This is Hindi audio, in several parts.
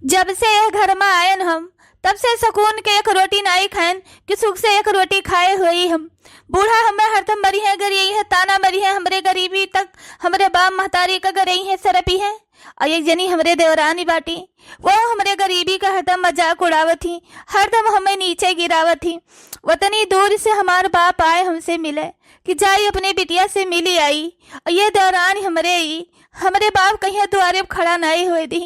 जब से यह घर में आयन हम तब से सुकून के एक रोटी नहीं खाएन कि सुख से एक रोटी खाए हुई हम। बूढ़ा हमें हरदम मरी है गर यही है ताना मरी है हमरे गरीबी तक हमरे बाप महतारी का गर यही है सरपी है। और एक जनी हमरे देवरानी बाटी वो हमरे गरीबी का हरदम मजाक उड़ावत थी, हरदम हमें नीचे गिरावत थी। वतनी दूर से हमार बाप आए हमसे मिले कि जाई अपने बिटिया से मिली आई। और ये दौरान हमरे बाप कहीं द्वारे खड़ा नहीं हुए दी।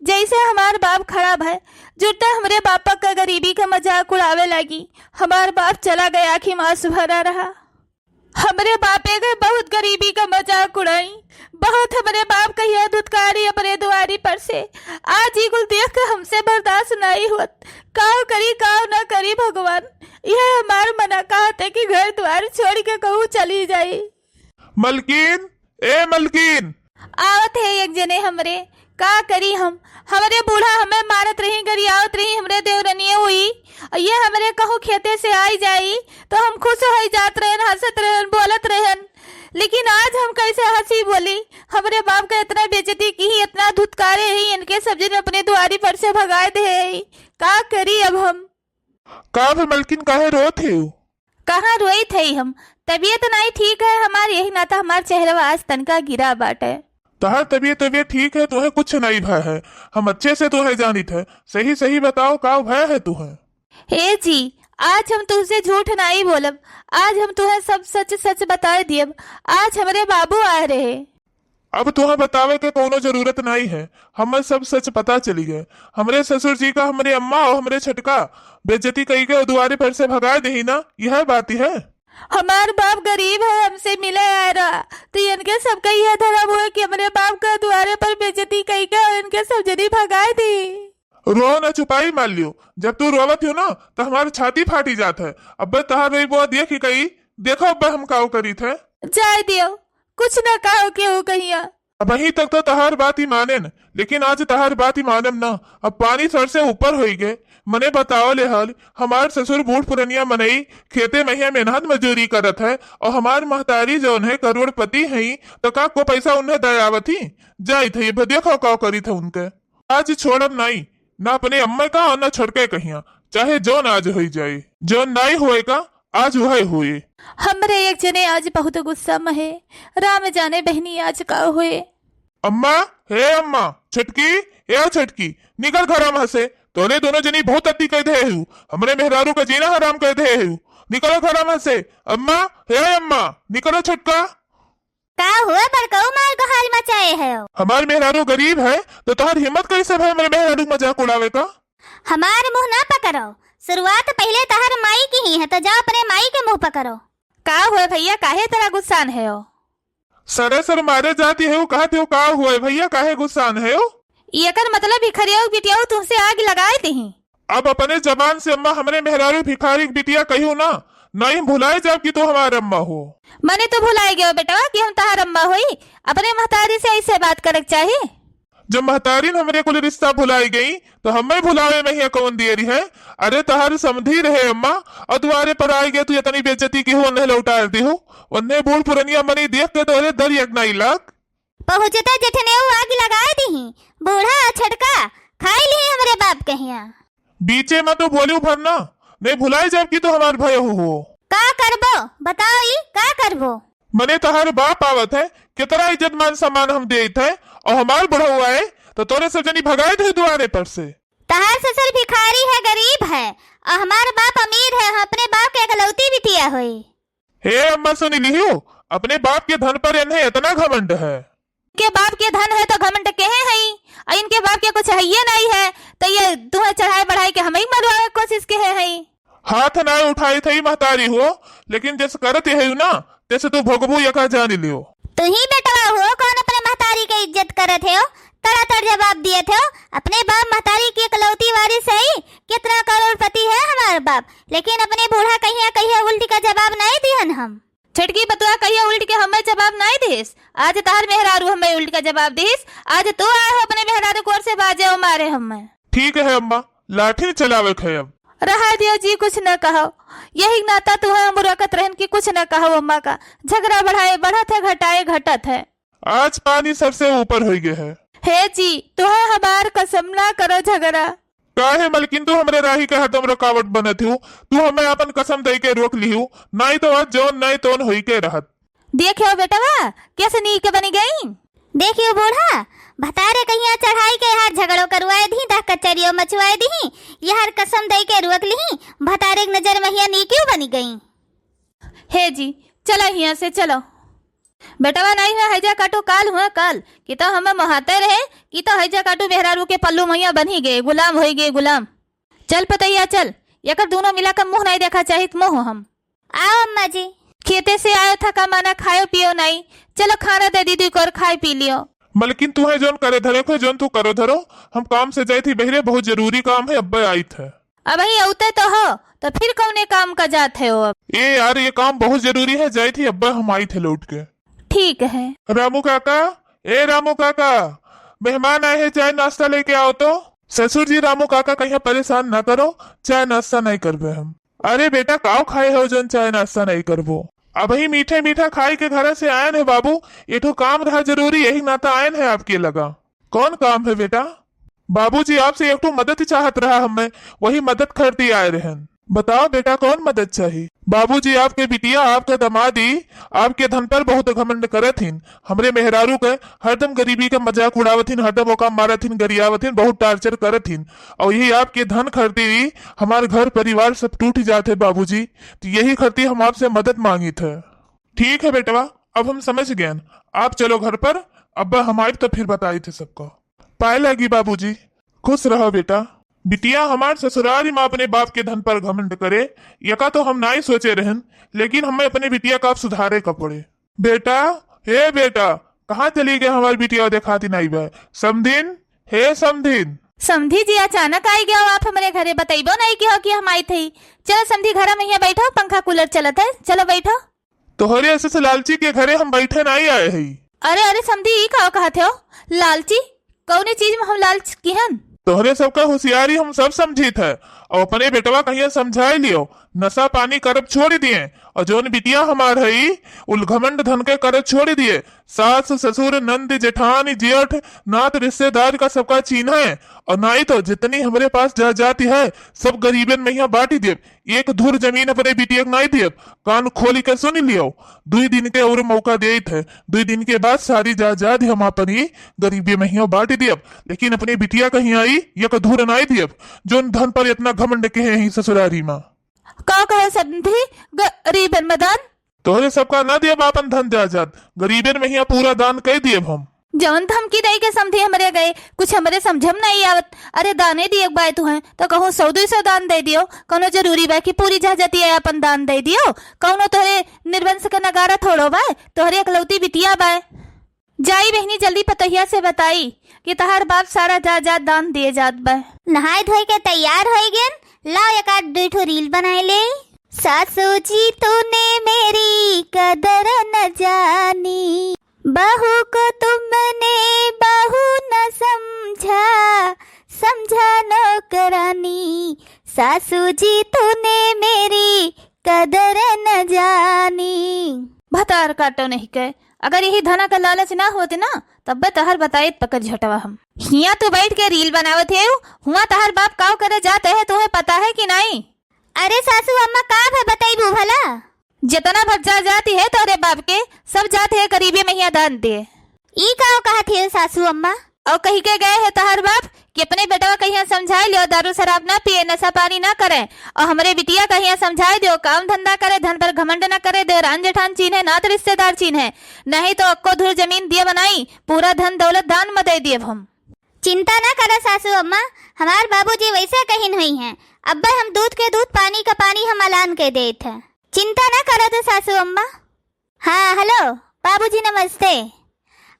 जैसे हमार बाप खड़ा भय जुटता हमरे बापा का गरीबी का मजाक उड़ावे लगी। हमार बाप चला गया, आँखी में आंसू भरा रहा। हमरे बापे के बहुत गरीबी का मजाक उड़ाई, बहुत हमरे बाप कहिया दुत्कारी अपने दुआरी पर से। आज ही कुल देख के हमसे बर्दाश्त नहीं हुआ। काव करी काव न करी भगवान, यह हमार मना कहते कि घर द्वार छोड़ के कहूँ चली जाई। मलकीन, ए मलकीन, आवत है एक जने हमरे का करी हम। हमरे बूढ़ा हमें मारत रही गरियावत रही हमरे देवरनिये हुई। ये हमरे कहूँ खेते से आई जाई तो हम खुश हो जात रहन, हंसत रहन, बोलत रहन। लेकिन आज हम कैसे हंसी बोली। हमरे बाप का इतना बेइज्जती की ही, इतना धुतकारे ही, इनके सब जन अपने द्वारी पर से भगाए दे। का करी अब हम। का मलकिन काहे रोत है? कहाँ रोई थे हम, तबीयत नहीं ठीक है हमारी, यही नाता हमार चेहरा आज तनका गिरा बाटे। तहार तबीयत ठीक है, तुम्हें कुछ नहीं भय है, हम अच्छे से तुम्हें जानित है। सही सही बताओ का भय है तुम्हें? हे जी, आज हम तुझसे झूठ नहीं बोलब, आज हम तुम्हें सब सच सच बता दियब। आज हमारे बाबू आ रहे। अब तुम्हें बतावे के कोनो जरूरत नहीं है, हमें सब सच पता चली गए। हमरे ससुर जी का हमरे अम्मा और हमरे छटका बेइज्जती कही के द्वारे पर से भगा दे ना, यह बात ही है। हमार बाप गरीब है, हमसे मिले आ रहा तो इनके सब का यह धर्म हुआ कि हमारे बाप का द्वारे पर बेइज्जती कही के और इनके सब जनी भगाए दी। रो न चुपाई मान लियो, जब तू रोवत हो ना तो हमारी छाती फाटी जात है। अब तहार रही वो देख ही कही, देखो अब हम काव करी थे। जाए दियो, कुछ न कहो क्यों कहिया। अब वहीं तक तो तहार बात ही माने न, लेकिन आज तहार बात ही मानम ना। अब पानी सर से ऊपर हो गए। मने बताओ ले हाल, हमार ससुर बूढ़ पुरनिया मनई खेते में मेहनत मजदूरी करत है और हमार महतारी जो है करोड़पति है, तो का को पैसा उन्हें दयावत ही जाई थे। देखो का करी थे उनके। आज छोड़ब नहीं ना अपने अम्मा का और न छड़के कहिया, चाहे जो आज हो जाए। जो नहीं होएगा आज वह हुए। हमरे एक जने आज बहुत गुस्सा में है, राम जाने बहनी आज का हुए। अम्मा, हे अम्मा, छटकी, ए छटकी, निकल घर में से। तोने दोनों जनी बहुत अति कह दे हूँ, हमरे मेहरारू का जीना हराम कह दे हूँ। निकलो घर में से। अम्मा, हे अम्मा, निकलो छटका। का हुआ बड़काऊ मार को हाल मचाए है। हमारे मेहरारू गरीब है तो तुम्हारी हिम्मत कैसे है मेरे मेहरारू मजाक उड़ावे का? हमार मुंह ना पकड़ो, शुरुआत पहले तहर माई की ही है, तो जाओ अपने माई के मुंह पकड़ो। का हुआ भैया, काहे तरह गुस्सान है हो? सरे सर मारे जाती है, कहते हो का हुआ भैया, काहे गुस्सान है? ये कर मतलब भिखरिया बिटिया तुमसे आग लगाए दी। अब अपने जबान से अम्मा हमरे मेहरारू भिखारी बिटिया कही ना, नहीं भुलाए जब कि तो हमारे अम्मा हो। मैंने तो भुलाई गयो बेटा कि हम तहार अम्मा हुई। अपने महतारी से ऐसे बात करे चाहिए। जब महतारी हमरे कुल रिश्ता भुलाई गई तो हमें भुलावे में ही कौन देरी है? अरे तहार समझी रहे अम्मा, और द्वारे पर आई गए तू इतनी बेइज्जती की हो, उन्हें लौटा दी हो। उन्हें बूढ़ पुरनिया मनी देख के तो दर यकना इलाक पहुंचता जठने आग लगाए दी। बूढ़ा छटका खाई ली हमरे बाप कहिया। बीचे में तो बोलू भरना, नहीं भुलाई जब की तो हमारे भय हो। का करबो बताओ, ई का करबो? मने तहार बाप आवत है, कितना इज्जत मान सम्मान हम दे थे, और हमार बड़ा हुआ है तो तोरे सब जनी भगाए थे द्वारे पर से। तहार ससुर भिखारी है, गरीब है, और हमार बाप अमीर है, अपने बाप के इकलौती बिटिया हुई। हे अम्मा सुनी लियो, अपने बाप के धन पर इन्हें इतना घमंड है। के बाप के धन है तो घमंड के है, और इनके बाप के कुछ है ये नहीं है तो ये तुम्हें चढ़ाई बढ़ाई के हमें मरवाने की कोशिश के है। हाथ ना उठाई थी महतारी हो, लेकिन जैसे करते है ना जैसे तू भोगबू यका जान लियो। तू ही बेटवा हो कौन अपने महतारी की इज्जत करत है? तड़ातड़ जवाब दिए थे। अपने बाप महतारी की इकलौती वारिस है, कितना करोड़पति है हमारे बाप, लेकिन अपने बूढ़ा कहिया कहिया उल्टी का जवाब नहीं दिहन हम। छटकी बतुआ कहिया उल्ट के हमें जवाब नहीं दिस। आज तार मेहरारू हमें उल्ट का जवाब दिस। आज तो आए हो अपने मेहरारू को से बाजे मारे हमें। ठीक है अम्मा, लाठी चलावे है। अब रहा दियो जी, कुछ न कहो, यही नाता तो है मुरकत रहन की कुछ न कहो। अम्मा का झगड़ा बढ़ाए बढ़त है, घटाए घटत है। आज पानी सर से ऊपर हो गया है। हे जी तुहे हमार कसम ना करो झगड़ा। काहे मलकिन तू हमरे राही के हरदम रुकावट बनत हूँ। तू हमें अपन कसम दे के रोक ली हूँ, नहीं तो आज जौन नहीं तोन होई के रहत। देखियो बेटवा कैसे नीक बनी गई। देखियो बूढ़ा भतारे कहिया चढ़ाई के हार झगड़ो करवाए दी दा कचरियो मचवाए दी यार कसम दे के रोक ली भतारे की नजर में हिया नी क्यों बनी गई। हे जी चलो यहाँ से चलो। बेटवा नहीं है हैजा काटू काल हुआ कल कि तो हमें महाते रहे कि तो हैजा काटू मेहरारू के पल्लू मैया बनी गए गुलाम हो गए गुलाम। चल पतैया चल एक दोनों मिलाकर मुंह नहीं देखा चाहिए मोह हम। आओ अम्मा जी। खेते से आयो था कमाना खायो पियो नहीं, चलो खाना दे दीदी को और खाए पी लियो। मलकिन तू है जोन करे धरे को जोन तू करो धरो। हम काम से जाई थी बहरे, बहुत जरूरी काम है, अब्बा आई थे। अब ही औते तो हो तो फिर कौने काम का जात है वो अब। ए यार ये काम बहुत जरूरी है, जाई थी अब्बा हम आई थे लौट के। ठीक है। रामू काका, ए रामू काका मेहमान आए हैं, चाय नाश्ता लेके आओ तो। ससुर जी रामू काका कहीं परेशान ना करो, चाय नाश्ता नहीं करबे हम। अरे बेटा काव खाए हो जोन चाय नाश्ता नहीं करबो। अब ही मीठे मीठा खाई के घर से आयन है बाबू, ये तो काम रहा जरूरी, यही नाता आयन है आपके लगा। कौन काम है बेटा? बाबूजी आपसे एक तो मदद चाहत रहा, हमें वही मदद करती आए रहन। बताओ बेटा कौन मदद चाहिए? बाबूजी आपके बिटिया आपके दमादी आपके धन पर बहुत घमंड करथिन, हमरे मेहरारू के हरदम गरीबी का मजाक उड़ावथिन, हरदम ओका मारथिन, गरियावथिन, बहुत टार्चर करथिन, और यही आपके धन खरती हमारे घर परिवार सब टूट जाते बाबूजी, तो यही खरती हम आपसे मदद मांगी थे। ठीक है बेटवा अब हम समझ गए, आप चलो घर पर, अब्बा हमारे तो फिर बताई थे सबको। पाए लगी बाबूजी, खुश रहो बेटा। बिटिया हमारे ससुराल में अपने बाप के धन पर घमंड करे, यका तो हम नहीं सोचे रहन, लेकिन हमें अपने बिटिया का सुधारे का पड़े। बेटा हे बेटा कहाँ चली गए हमारी बिटिया, दिखाती नहीं बे। समधिन हे समधिन। समधी जी अचानक आई गया आप हमारे घरे, बताइबो नहीं कि कि हम आई थी। चलो समधी घर में यहाँ बैठो, पंखा कूलर चलत है, चलो बैठो। तोहरे ऐसे लालची के घरे हम बैठे नहीं आए है। अरे समधी का कहते हो लालची? कौने चीज में हम लालच की हन? तोहरे सबका होशियारी हम सब समझी थे, और अपने बेटवा कहीं समझाई लियो, नशा पानी करब छोड़ दिए, और जोन बिटिया हमार है उल घमंड धन के करब छोड़ दिए। सास ससुर नंद जेठानी जेठ नात रिश्तेदार का सबका चीन है, और ना ही तो जितनी हमारे पास जा जाती है सब गरीबन में यहाँ बांटी दे। एक धुर जमीन अपने बिटिया को नहीं दिए, कान खोली के सुन लियो। 2 दिन के और मौका दे थे, 2 दिन के बाद सारी जायदाद हम अपनी गरीबी में यहाँ बांटी दिए, लेकिन अपनी बिटिया कहीं आई एक धुर नहीं दिए, जोन धन पर इतना घमंड के है ससुरारी माँ। का कहे समधी गरीबन में दान? तोहरे सबका ना दिए अपन धन जायदाद, गरीबन में यहाँ पूरा दान कह दिए हम। जौन धमकी दई के समझे हमरे गए, कुछ हमरे समझम नहीं आवत। अरे दाने दिए बाय तू है तो कहूँ 100-200 दान दे दियो, कौनो जरूरी बा कि पूरी जाती है अपन दान दे दियो? कौनो तोहरे निर्वंश का नगारा थोड़ो बाय, तोहरे अकलौती बिटिया बाय। जाई बहनी जल्दी पतहिया से बताई कि तहार बाप सारा जायदाद दान दिए जात बाय। नहाय धोई के तैयार हो गए, लाओ एक आध 2 रील बनाए ले। सासू जी तूने मेरी कदर न जानी, बहू को तुमने बहू न समझा, समझा नौकरानी। सासू जी तूने मेरी कदर न जानी। भतार काटो नहीं कहे, अगर यही धना का लालच ना होते ना तब तहर बताए पकड़ झटवा हम। हिया तो बैठ के रील बनावत है, हुआ तहर बाप काव करे जाते है, तुम्हें पता है कि नहीं? अरे सासू अम्मा का है बताइबू भला? जितना भज्जा जाती है तोरे बाप के सब जाते है गरीबी में यहाँ दान दिए। ई का कहत है सासू अम्मा? और कही के गए है तहर बाप कि अपने बेटवा कहीं समझाई लियो दारू शराब ना पिए, नशा पानी ना करे, और हमारे बिटिया कहीं समझाई दियो काम धंधा करे, धन पर घमंड न करे, देवरान जेठान चीन है नात रिश्तेदार चीन है, नहीं तो अक्को धुर जमीन दिए बनाई, पूरा धन दौलत दान में दे दिए हम। चिंता ना करो सासू अम्मा, हमार बाबूजी वैसे कहीं हुई हैं। अब्बा हम दूध के दूध पानी का पानी हम अलान के देत है, चिंता ना करो तो सासू अम्मा। हाँ हेलो बाबूजी नमस्ते।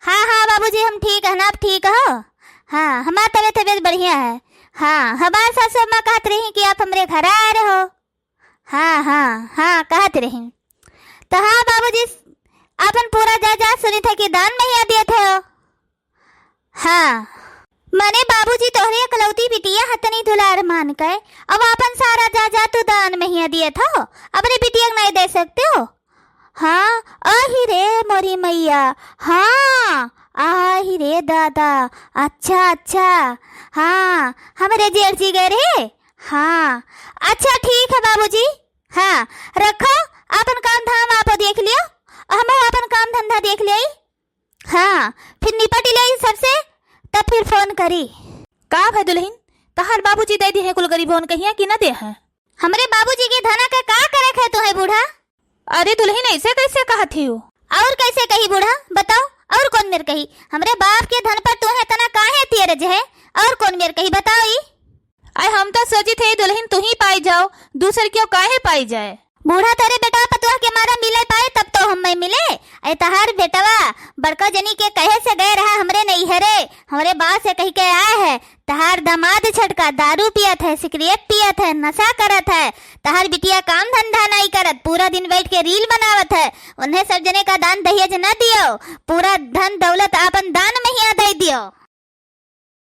हाँ हाँ बाबूजी हम ठीक है ना, आप ठीक हो? हाँ हमारा तबीयत बढ़िया है। हाँ हमारे सासू अम्मा कहते रही कि आप हमारे घर आ रहे हो। हाँ हाँ हाँ कहते रही। तो हाँ बाबूजी अपन पूरा जायदाद सुनी थे कि दान में ही दिए थे हो। हाँ मने बाबूजी तोहरे अकलौती बिटिया हतनी दुलार मान के अब अपन सारा जायदाद तू दान में ही दिए था, अपने बिटिया नहीं दे सकते हो? हाँ अही रे मोरी मैया, हाँ आई रे दादा, अच्छा अच्छा, हाँ हमारे जेठ गए रे। हाँ अच्छा ठीक है बाबूजी, हाँ रखो, अपन काम धाम आप देख लियो, हम अपन काम धंधा देख लिया। हाँ फिर निपट लिया सबसे, तब फिर फोन करी। का भाई दुल्हन, तहार बाबूजी दे दी है कुल गरीबों कहिया कि ना दे है? हमरे बाबूजी के धना का करे है तो है बूढ़ा? अरे दुल्हन ऐसे कैसे कहा थी हो? और कैसे कही बूढ़ा, बताओ और कौन मेर कही? हमरे बाप के धन पर तू है तना काहे तेरज है, और कौन मेर कही बताओ? आई हम तो सोची थे दुल्हन तू ही पाई जाओ, दूसर क्यों काहे पाई जाए? बूढ़ा तेरे बेटा पतुआ के मारा मिले पाए तब तो हम मिले। ऐ तहार बेटवा बड़का जनी के कहे से गए रहा हमरे नहीं है रे, हमरे बात से कही के आया है। तहार दामाद छटका दारू पियत है, सिगरेट पियत है, नशा करत है। तहार बिटिया काम धंधा नहीं करत, पूरा दिन बैठ के रील बनावत है। उन्हें सब जने का दान दहेज न दियो, पूरा धन दौलत आपन दान में ही दे दियो।